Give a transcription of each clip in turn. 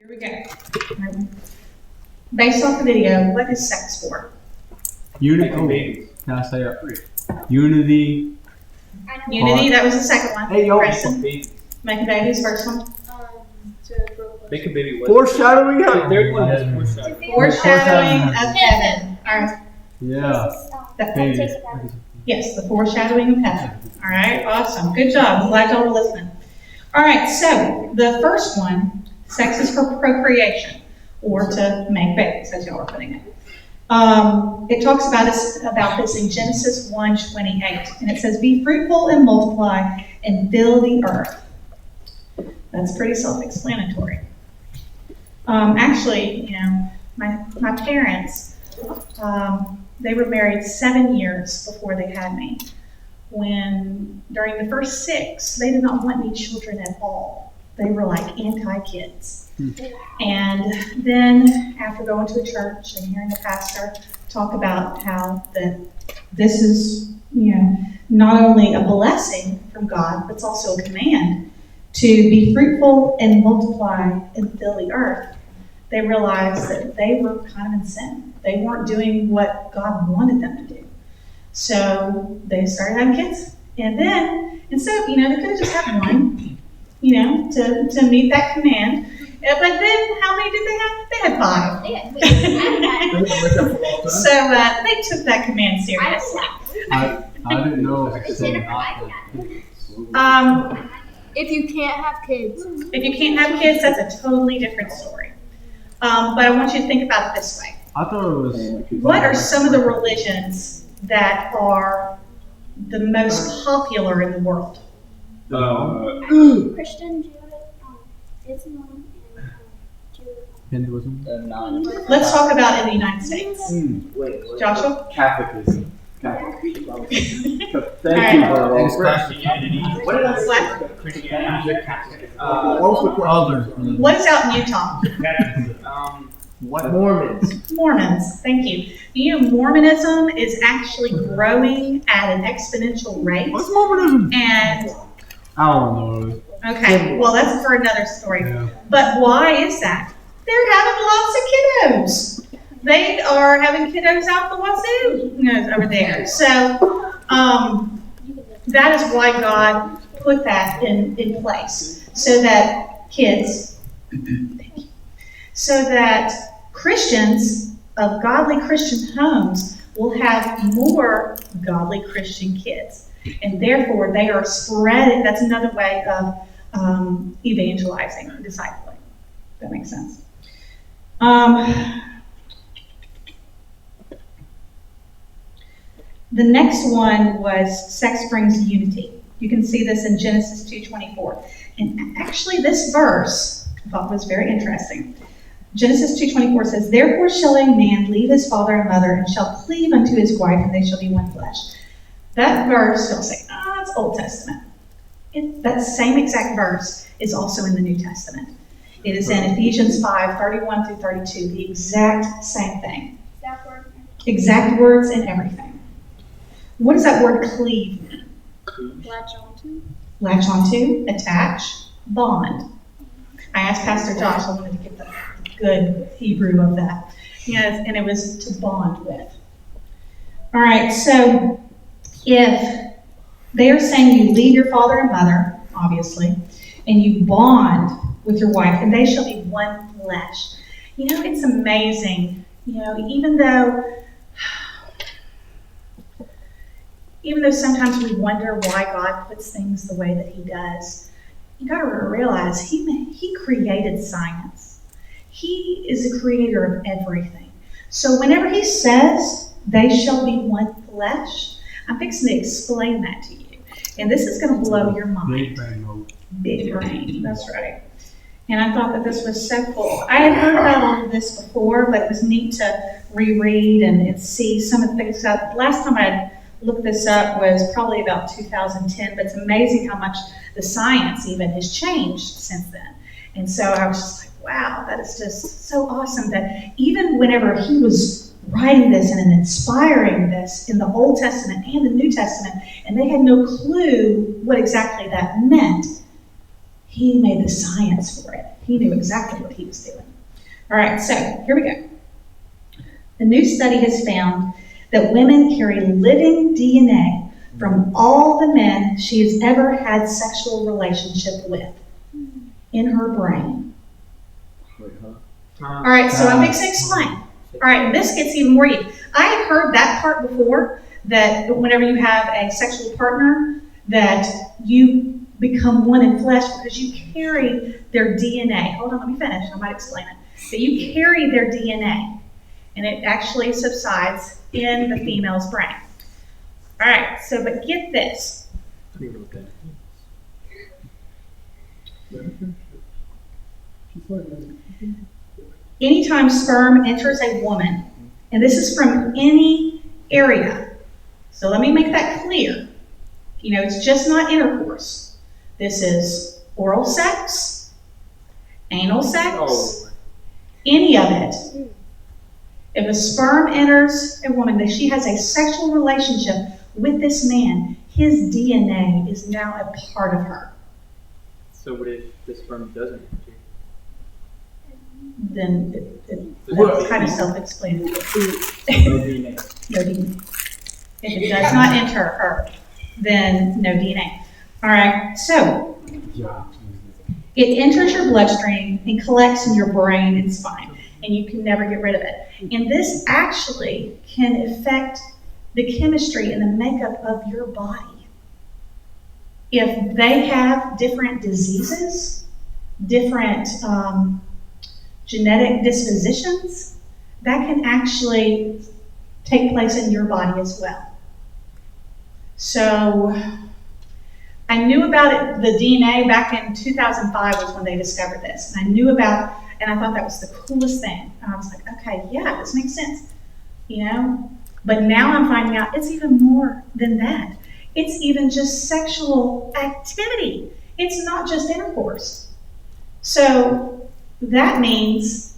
Here we go. Based off the video, what is sex for? Unity. Can I say that? Unity. Unity, that was the second one. Hey, yo. Preston, making babies, first one. Make a baby. Foreshadowing The Heaven. third one is foreshadowing. Foreshadowing of heaven. All right. Yeah. Babies. Yes, the foreshadowing of heaven. All right, awesome. Good job. I'm glad y'all were listening. All right, so the first one, sex is for procreation or to make babies, as y'all are putting it. It talks about this in Genesis 1:28, and it says, "Be fruitful and multiply and fill the earth." That's pretty self-explanatory. Actually, my parents, they were married 7 years before they had me. When during the first 6, they did not want any children at all. They were like anti-kids. And then after going to a church and hearing the pastor talk about how that this is, not only a blessing from God, but it's also a command to be fruitful and multiply and fill the earth, they realized that they were kind of in sin. They weren't doing what God wanted them to do. So they started having kids. And then, instead of, they could have just had one, to meet that command. But then, how many did they have? They had 5. So they took that command seriously. I didn't know. If you can't have kids. If you can't have kids, that's a totally different story. But I want you to think about it this way. I thought it was. What are some of the religions that are the most popular in the world? Christian, Jewish, Islam, and Hinduism. Let's talk about in the United States. Joshua? Catholicism. Thank you All for What did I say? What? Christianity. What is out in Utah? What? Mormons. Mormons. Thank you. Mormonism is actually growing at an exponential rate. What's Mormonism? And I don't know. okay, well that's for another story. Yeah. But why is that? They're having lots of kiddos. They are having kiddos out the wazoo, over there. So that is why God put that in place, so that kids, so that Christians of godly Christian homes will have more godly Christian kids, and therefore they are spreading. That's another way of evangelizing, discipling. That makes sense. The next one was sex brings unity. You can see this in Genesis 2:24. And actually this verse I thought was very interesting. Genesis 2:24 says, "Therefore shall a man leave his father and mother and shall cleave unto his wife, and they shall be one flesh." That verse, you'll say, it's Old Testament. That same exact verse is also in the New Testament. It is in Ephesians 5:31 through 32, the exact same thing. Exact words and everything. What does that word cleave mean? latch onto. Latch onto, attach, bond. I asked Pastor Josh, I wanted to get the good Hebrew of that. Yes, and it was to bond with. All right, so if they are saying you leave your father and mother, obviously, and you bond with your wife, and they shall be one flesh. It's amazing, even though sometimes we wonder why God puts things the way that he does, you got to realize he created science. He is the creator of everything. So whenever he says, "They shall be one flesh," I'm fixing to explain that to you. And this is going to blow your mind. Big brain mode. Big brain, that's right. And I thought that this was so cool. I had heard about all of this before, but it was neat to reread and see some of the things. Last time I had looked this up was probably about 2010, but it's amazing how much the science even has changed since then. And so I was just like, wow, that is just so awesome that even whenever he was writing this and inspiring this in the Old Testament and the New Testament, and they had no clue what exactly that meant, he made the science for it. He knew exactly what he was doing. All right, so here we go. A new study has found that women carry living DNA from all the men she has ever had sexual relationship with in her brain. All right, so I'm fixing to explain. All right, and this gets even more deep. I had heard that part before, that whenever you have a sexual partner, that you become one in flesh because you carry their DNA. Hold on, let me finish. I might explain it. That you carry their DNA, and it actually subsides in the female's brain. All right, so but get this. I don't even know what that is. Anytime sperm enters a woman, and this is from any area, so let me make that clear. You know, it's just not intercourse. This is oral sex, anal sex, any of it. If a sperm enters a woman, that she has a sexual relationship with this man, his DNA is now a part of her. So what if the sperm doesn't enter? Then Well, it's kind of self-explanatory. No DNA. No DNA. If it does not enter her, then no DNA. All right, so Yeah. it enters your bloodstream and collects in your brain and spine, and you can never get rid of it. And this actually can affect the chemistry and the makeup of your body. If they have different diseases, different genetic dispositions, that can actually take place in your body as well. So I knew about it, the DNA back in 2005 was when they discovered this. And I knew about, and I thought that was the coolest thing. And I was like, okay, yeah, this makes sense, you know? But now I'm finding out it's even more than that. It's even just sexual activity. It's not just intercourse. So that means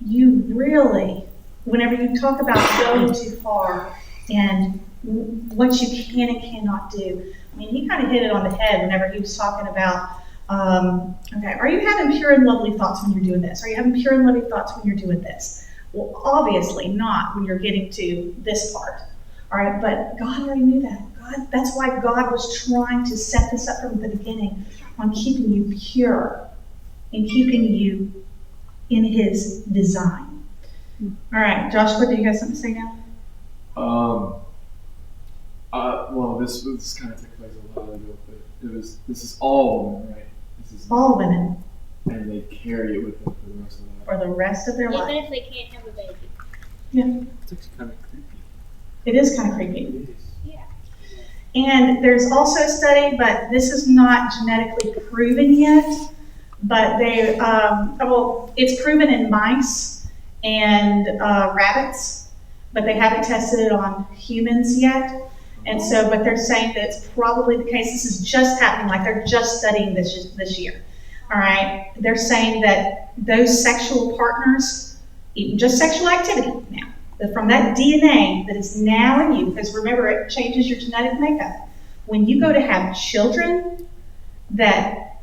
you really, whenever you talk about going too far and what you can and cannot do, I mean, he kind of hit it on the head whenever he was talking about, okay, are you having pure and lovely thoughts when you're doing this? Are you having pure and lovely thoughts when you're doing this? Well, obviously not when you're getting to this part. All right, but God already knew that. God, that's why God was trying to set this up from the beginning on keeping you pure and keeping you in his design. All right, Joshua, do you have something to say now? Well, this kind of took place a while ago, but this is all women, right? This is All women and they carry it with them for the rest of their life. for the rest of their Even life. if they can't have a baby. It's actually kind of creepy. It is kind of creepy. It is. Yeah. And there's also a study, but this is not genetically proven yet, but they, well, it's proven in mice and rabbits, but they haven't tested it on humans yet. And so, but they're saying that it's probably the case. This is just happening, like they're just studying this year. All right, they're saying that those sexual partners, even just sexual activity now, that from that DNA that is now in you, because remember it changes your genetic makeup. When you go to have children, that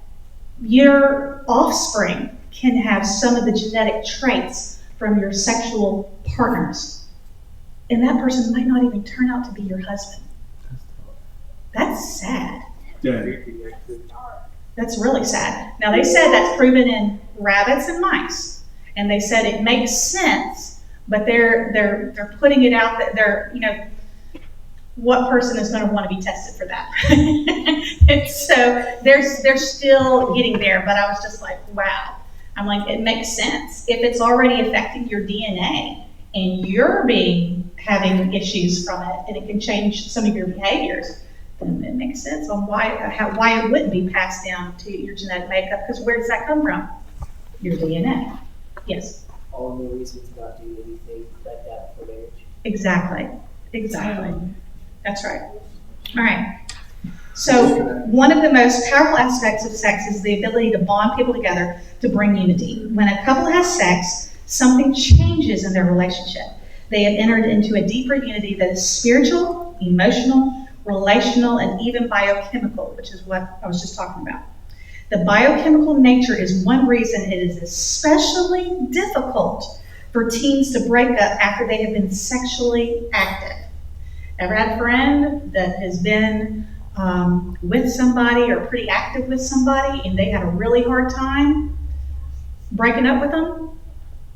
your offspring can have some of the genetic traits from your sexual partners. And that person might not even turn out to be your husband. That's sad. Yeah. Creepy, actually. That's really sad. Now they said that's proven in rabbits and mice, and they said it makes sense, but they're putting it out that they're, you know, what person is going to want to be tested for that? And so they're still getting there, but I was just like, wow. I'm like, it makes sense if it's already affecting your DNA and you're having issues from it, and it can change some of your behaviors. Then it makes sense on why it wouldn't be passed down to your genetic makeup, because where does that come from? Your DNA. Yes. All the reasons not to do anything like that for marriage. Exactly. That's right. All right. So one of the most powerful aspects of sex is the ability to bond people together to bring unity. When a couple has sex, something changes in their relationship. They have entered into a deeper unity that is spiritual, emotional, relational, and even biochemical, which is what I was just talking about. The biochemical nature is one reason it is especially difficult for teens to break up after they have been sexually active. Ever had a friend that has been with somebody or pretty active with somebody and they had a really hard time breaking up with them?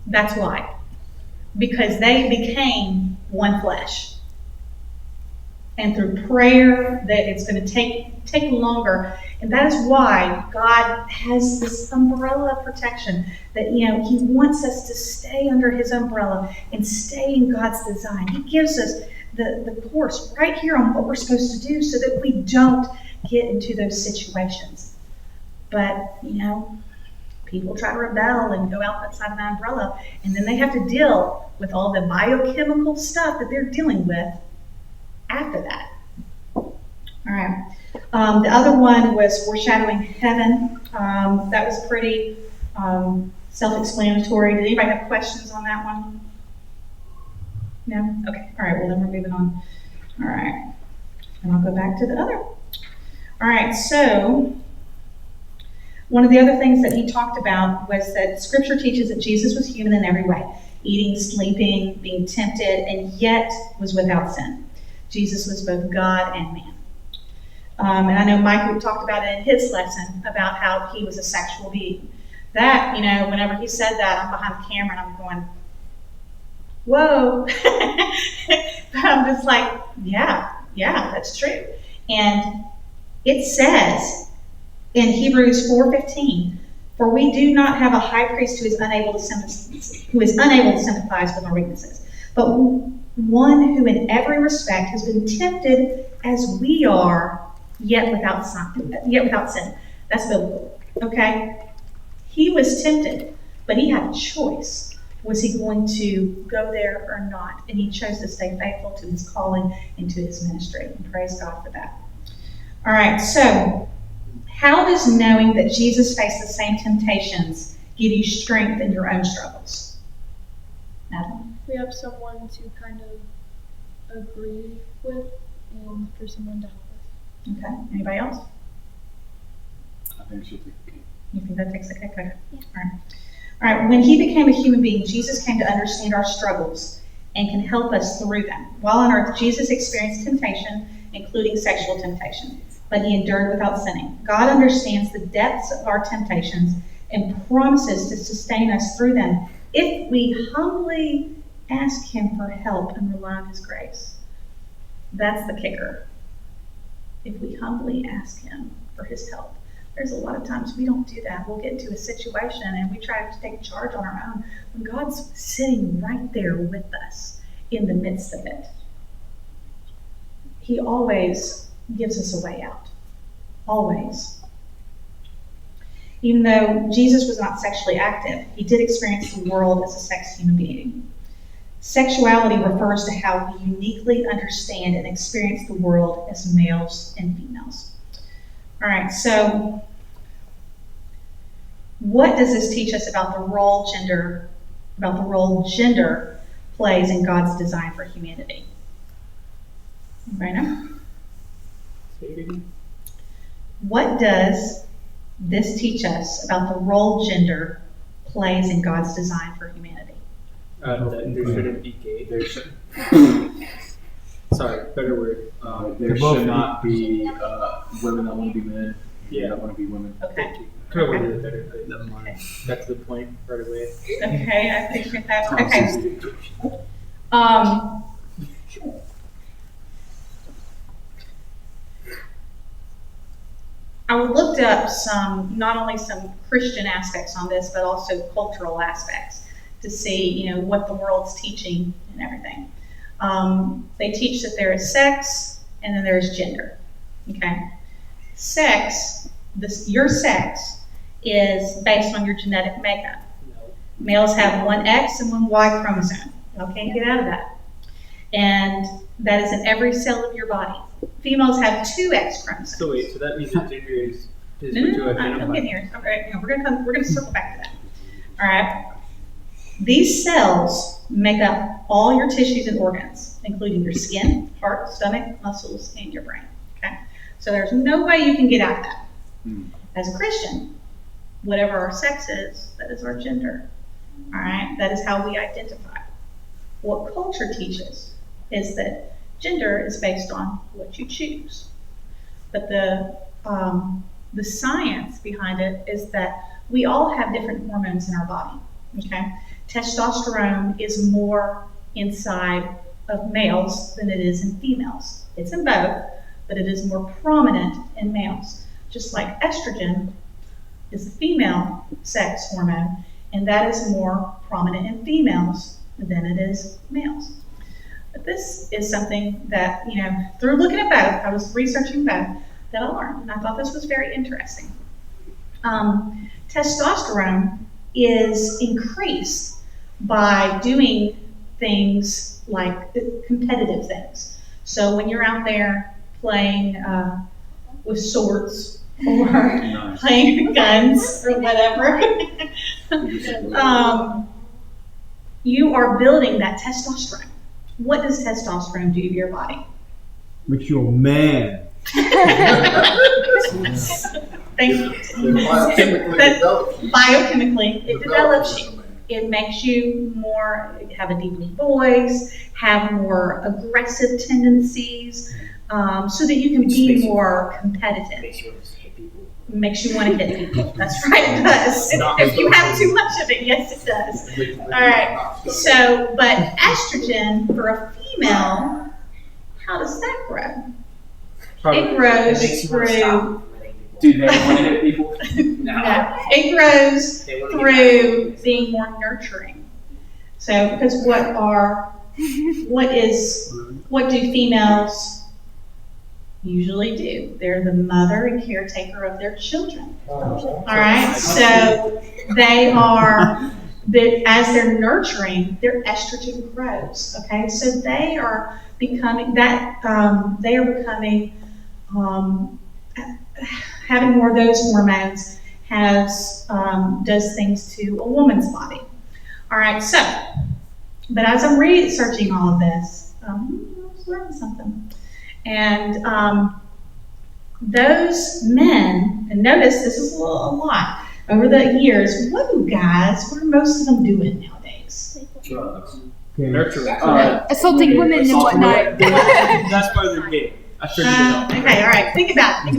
That's why. Because they became one flesh. And through prayer, that it's going to take longer. And that is why God has this umbrella of protection that, He wants us to stay under His umbrella and stay in God's design. He gives us the course right here on what we're supposed to do so that we don't get into those situations. But, people try to rebel and go outside of the umbrella, and then they have to deal with all the biochemical stuff that they're dealing with after that. All right. The other one was Foreshadowing Heaven. That was pretty self-explanatory. Did anybody have questions on that one? No? Okay. All right. Well, then we're moving on. All right. And I'll go back to the other. All right. So one of the other things that he talked about was that Scripture teaches that Jesus was human in every way, eating, sleeping, being tempted, and yet was without sin. Jesus was both God and man. And I know Mike talked about it in his lesson about how he was a sexual being. That, whenever he said that, I'm behind the camera and I'm going, whoa. But I'm just like, yeah, that's true. And it says in Hebrews 4:15, for we do not have a high priest who is unable to sympathize with our weaknesses, but one who in every respect has been tempted as we are, yet without sin. That's biblical. Okay? He was tempted, but he had a choice. Was he going to go there or not? And he chose to stay faithful to his calling and to his ministry. And praise God for that. All right, so how does knowing that Jesus faced the same temptations give you strength in your own struggles? Madeline? We have someone to kind of agree with and for someone to help us. Okay. Anybody else? I think she'll take the cake. You think that takes the cake? Okay. Yeah. All right. When he became a human being, Jesus came to understand our struggles and can help us through them. While on earth, Jesus experienced temptation, including sexual temptation, but he endured without sinning. God understands the depths of our temptations and promises to sustain us through them if we humbly ask him for help and rely on his grace. That's the kicker. If we humbly ask him for his help. There's a lot of times we don't do that. We'll get into a situation and we try to take charge on our own when God's sitting right there with us in the midst of it. He always gives us a way out. Always. Even though Jesus was not sexually active, he did experience the world as a sex human being. Sexuality refers to how we uniquely understand and experience the world as males and females. All right, so what does this teach us about the role gender plays in God's design for humanity? Anybody know? Say it again. What does this teach us about the role gender plays in God's design for humanity? That there shouldn't be gay. There should, Sorry, better word. there should not be women that want to be men. Yeah. That want to be women. Okay. Could have worded it better, but never mind. Got to the point right away. Okay, I appreciate that. Okay. I looked up not only some Christian aspects on this, but also cultural aspects to see, what the world's teaching and everything. They teach that there is sex and then there is gender. Okay, sex. Your sex is based on your genetic makeup. No. Males have one X and one Y chromosome. Y'all can't get out of that. And that is in every cell of your body. Females have two X chromosomes. So wait, so that means that gender is what No, you I'm identify. getting here. All right, we're gonna circle back to that. All right. These cells make up all your tissues and organs, including your skin, heart, stomach, muscles, and your brain. Okay. So there's no way you can get out of that. as a Christian, whatever our sex is, that is our gender. All right, that is how we identify. What culture teaches is that gender is based on what you choose. But the science behind it is that we all have different hormones in our body. Okay, testosterone is more inside of males than it is in females. It's in both, but it is more prominent in males. Just like estrogen is a female sex hormone, and that is more prominent in females than it is males. But this is something that, through looking at both, I was researching both, that I learned, and I thought this was very interesting. Testosterone is increased by doing things like competitive things. So when you're out there playing with swords or playing guns or whatever, you are building that testosterone. What does testosterone do to your body? Makes you a man. Thank you. Biochemically, it develops you. It makes you have a deeper voice, have more aggressive tendencies, so that you can be more competitive. Makes you want to hit people. That's right, it does. If you have too much of it, yes, it does. All right. So, but estrogen for a female, how does that grow? It grows through. Do they want to hit people? No, it grows through being more nurturing. So, because what do females usually do? They're the mother and caretaker of their children. All right, so they are, as they're nurturing, their estrogen grows. Okay, so they are becoming having more of those hormones does things to a woman's body. All right, so, but as I'm researching all of this, I was learning something. And those men, and notice this is a lot, over the years, what are most of them doing nowadays? Drugs. Nurturing. Assaulting women and whatnot. That's part of the game. I figured it out. Okay, all right, think about it.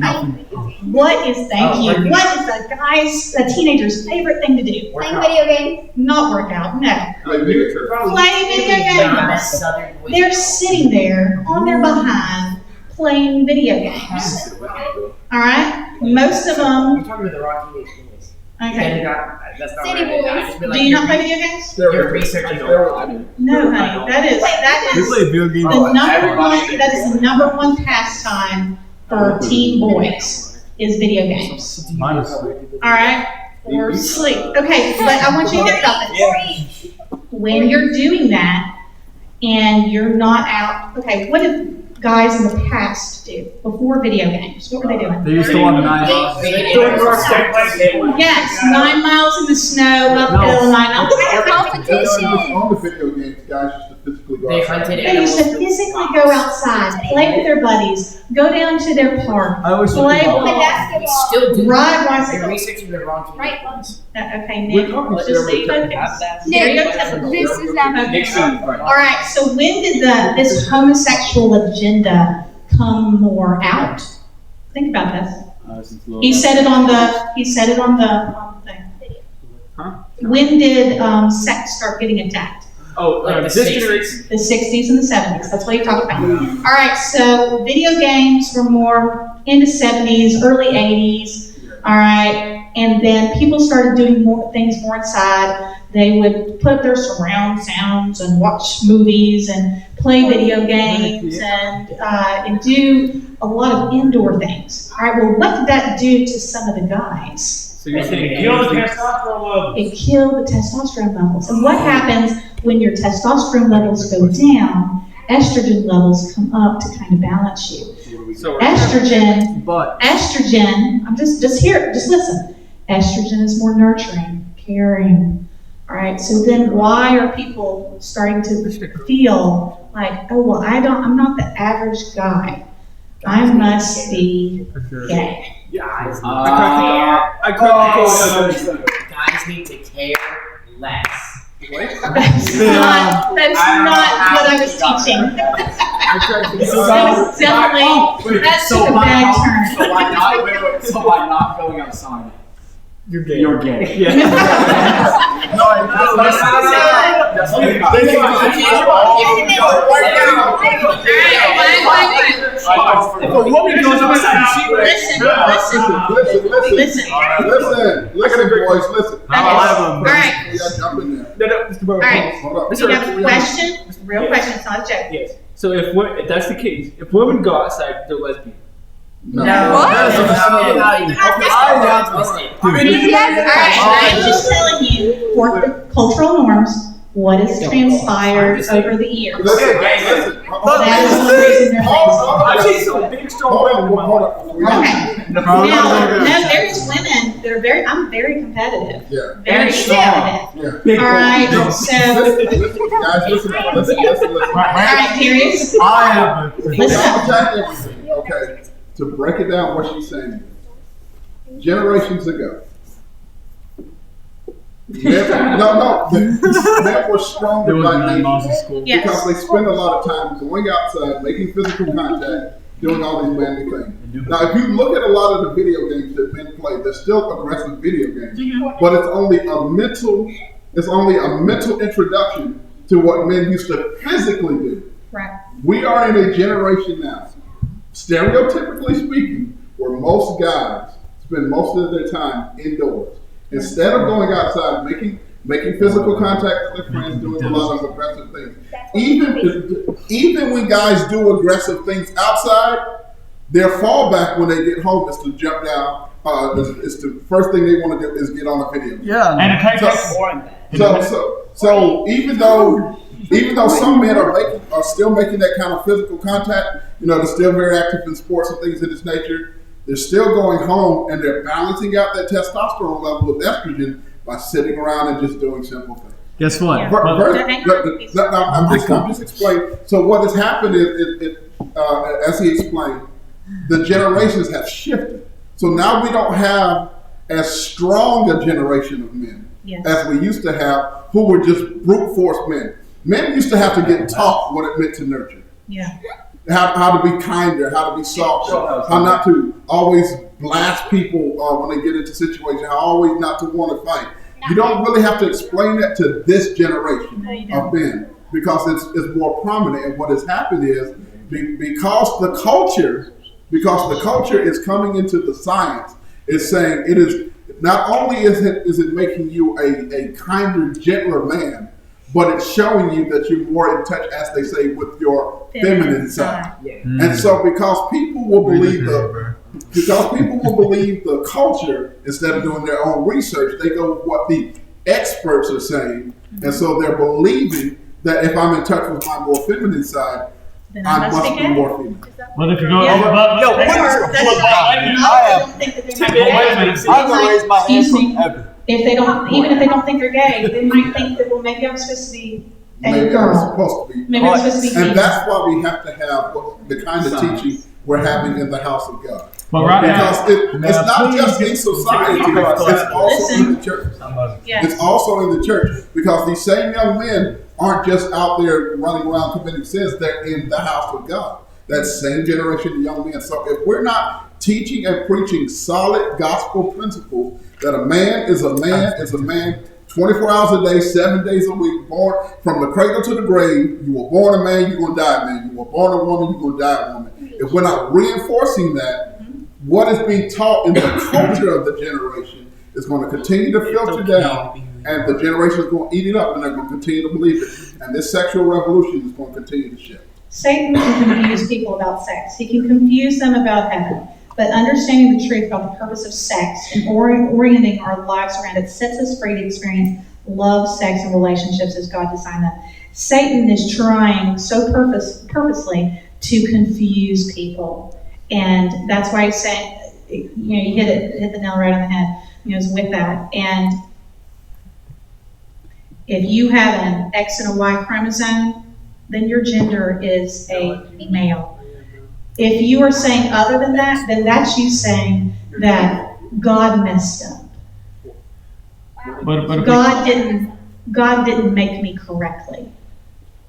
What is the teenager's favorite thing to do? Playing video games. Not work out, no. Play video Play video games. They're sitting there on their behind playing video games. All right? Most of them. You're talking about the wrong teenage boys. Okay. That's not City right. boys. I just feel Do like you not play video games? You're researching. No, honey. That is We play video games. that is the number one pastime for teen boys is video games. Minus. All right? Or sleep. Okay, but I want you to think about this. When you're doing that and you're not out, okay, what did guys in the past do before video games? What were they doing? They used to want 9 hours. Yes, 9 miles in the snow, uphill, 9 miles. Competition. On the video games, guys used to physically go They outside. hunted They used to physically go outside, play with their buddies, go down to their park, I always play thought Play ball, basketball. Still do. ride You're bicycles. researching the wrong teenage Right. boys. Okay, Nick, let's just stay focused. Stereotypical. This is not. All right, so when did this homosexual agenda come more out? Think about this. He said it on the thing. Huh? When did sex start getting attacked? Oh, Like the this 60s. generation. The 60s and the 70s. That's what he talked about. All right, so video games were more in the 70s, early 80s. All right, and then people started doing more things more inside. They would put up their surround sounds and watch movies and play video games and do a lot of indoor things. All right, well, what did that do to some of the guys? So you're saying Kill the testosterone level. It killed the testosterone levels. And what happens when your testosterone levels go down? Estrogen levels come up to kind of balance you. So Estrogen, But I'm just listen. Estrogen is more nurturing, caring. All right, so then why are people starting to feel like, oh, well, I'm not the average guy. I must be gay. Guys, I cracked the code. guys need to care less. That's not what I was teaching. I cracked the It code. was definitely, that So took a why bad not? turn. So why not? Wait. So why not going outside? You're gay. You're gay. Yeah. That's what you got. If a woman goes outside, she Listen, boys, listen. All right. Yeah, jump in there. No, Mr. Burrow. All right. Hold up. You have a question? Real question, it's not a joke. Yes. So if that's the case, if women go outside, they're lesbian. No. What? I'm just telling you, for the cultural norms, what has transpired over the years. Listen. That is the reason they're I've lesbian. seen some big, strong women in my life. Okay. Now, there's women that are I'm very competitive. Yeah. Very competitive. Yeah. All right, so, Guys, listen. all right, Darius, I have a listen up. Attack everything, okay? To break it down, what she's saying. Generations ago. Men were stronger There was by nine miles nature. in school. Yes. Because they spend a lot of time going outside, making physical contact, doing all these manly things. Now, if you look at a lot of the video games that men play, they're still aggressive video games, but it's only a mental introduction to what men used to physically do. Right. We are in a generation now, stereotypically speaking, where most guys spend most of their time indoors. Instead of going outside, making physical contact with their friends, doing a lot of aggressive things. Even when guys do aggressive things outside, their fallback when they get home is to jump down. Is the first thing they want to do is get on a video. Yeah. And it takes So even though some men are still making that kind of physical contact, they're still very active in sports and things of this nature. They're still going home and they're balancing out that testosterone level with estrogen by sitting around and just doing simple things. Guess what? Yeah. I'm just explaining. So what has happened is, as he explained, the generations have shifted. So now we don't have as strong a generation of men Yes. as we used to have, who were just brute force men. Men used to have to get taught what it meant to nurture. Yeah. How to be kinder, how to be softer, how not to always blast people when they get into situations, how always not to want to fight. You don't really have to explain that to this generation No, you of don't. men because it's more prominent. And what has happened is because the culture is coming into the science, is saying it is not only is it making you a kinder, gentler man, but it's showing you that you're more in touch, as they say, with your feminine side. And so because people will believe the culture instead of doing their own research, they go with what the experts are saying. And so they're believing that if I'm in touch with my more feminine side, Then I I must must be be gay. more female. But if you go, Yeah. no, Or that's right. I don't think that they're gay. I've never raised my hand Excuse me. ever. If they don't, even if they don't think they're gay, they might think that, well, maybe I'm supposed to be a Maybe I'm girl. supposed to be. Maybe I'm supposed to be And female. that's why we have to have the kind of teaching we're having in the house of God. but right now, Because it's not just in society, it's also in the church. Yes. It's also in the church because these same young men aren't just out there running around committing sins, they're in the house of God. That same generation of young men. So if we're not teaching and preaching solid gospel principles that a man is a man 24 hours a day, 7 days a week, born from the cradle to the grave. You were born a man, you're going to die a man. You were born a woman, you're going to die a woman. If we're not reinforcing that, what is being taught in the culture of the generation is going to continue to filter down, and the generation is going to eat it up, and they're going to continue to believe it. And this sexual revolution is going to continue to shift. Satan can confuse people about sex. He can confuse them about heaven. But understanding the truth about the purpose of sex and orienting our lives around it sets us free to experience love, sex, and relationships as God designed them. Satan is trying so purposely to confuse people. And that's why he's saying, you hit the nail right on the head, with that. And if you have an X and a Y chromosome, then your gender is a male. If you are saying other than that, then that's you saying that God messed up. But God didn't make me correctly.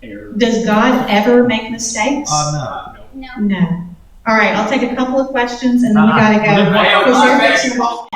Error. Does God ever make mistakes? no. No. No. All right, I'll take a couple of questions and then we gotta go. Then Because they're fixing to walk